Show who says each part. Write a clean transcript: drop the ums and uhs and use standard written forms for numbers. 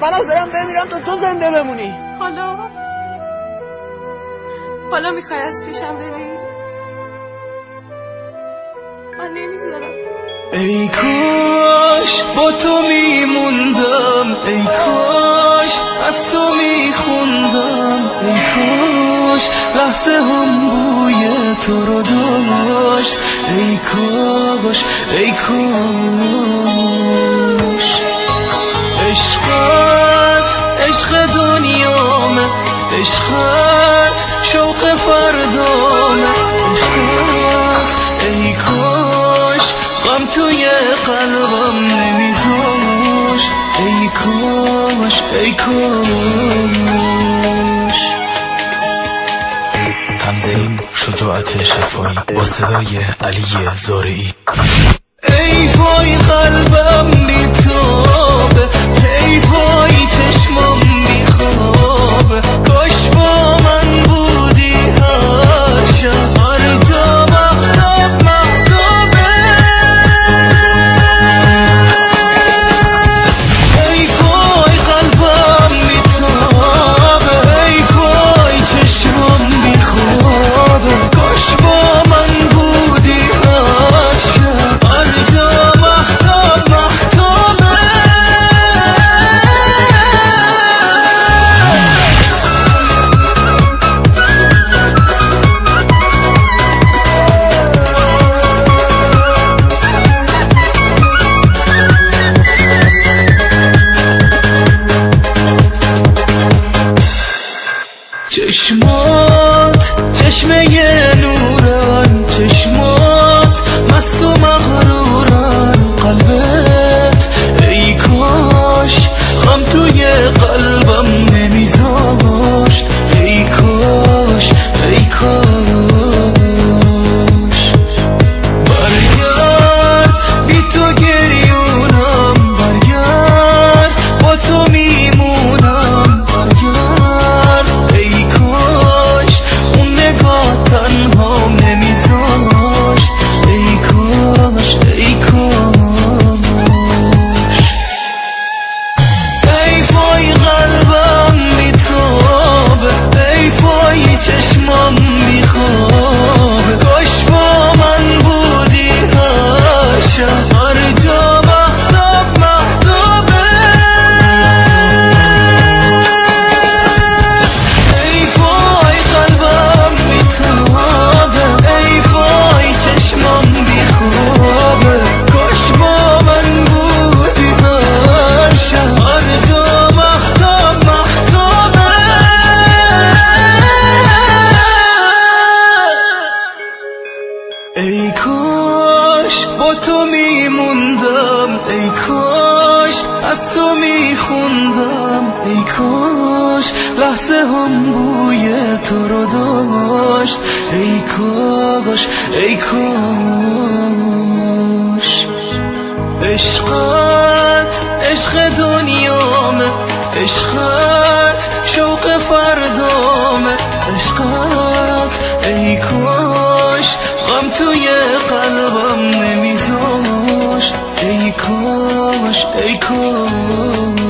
Speaker 1: من از دارم بمیرم تو زنده بمونی.
Speaker 2: حالا میخوای از پیشم بری؟ من نمیذارم.
Speaker 3: ای کاش با تو میموندم، ای کاش از تو میخوندم، ای کاش لحظه هم بوی تو رو داشت، ای کاش ای کاش. عشقت عشق دنیامه، عشقت شوق فردامه، عشقت ای کاش غم توی قلبم نمیذاشت، ای کاش ای کاش. تنظیم شجاعت شفایی با صدای علی زارعی. ای وای قلبم بی‌تابه، ای وای چشمم بی‌خوابه، کاش با من بودی هر شب، هر جا مهتاب مهتابه. ای وای قلبم بی‌تابه، ای وای چشمم بی‌خوابه، کاش با من بودی هر شب، هر جا مهتاب مهتابه. چشمات چشمه نورن، چشمات مست و مغرورن، قلبت ای کاش غم توی قلبم نمیذاشت، ای کاش ای کاش. برگرد بی تو گریونم، برگرد با تو میمونم، برگرد ای کاش اون نگاه تنها نمیذاشت، ای کاش ای کاش. ای وای قلبم بی‌تابه، ای وای چشمم بی‌خوابه، کاش با من بودی هر شب، هر جا مهتاب مهتابه. ای وای قلبم بی‌تابه، ای وای چشمم بی‌خوابه، کاش با من بودی هر شب، هر جا مهتاب مهتابه. ای کاش با تو میموندم، ای کاش از تو میخوندم، ای کاش لحظه هم بوی تو رو داشت، ای کاش ای کاش. عشقت عشق دنیامه، عشقت شوق فردامه، عشقت ای کاش غم توی قلبم نمیذاشت، ای کاش ای کاش.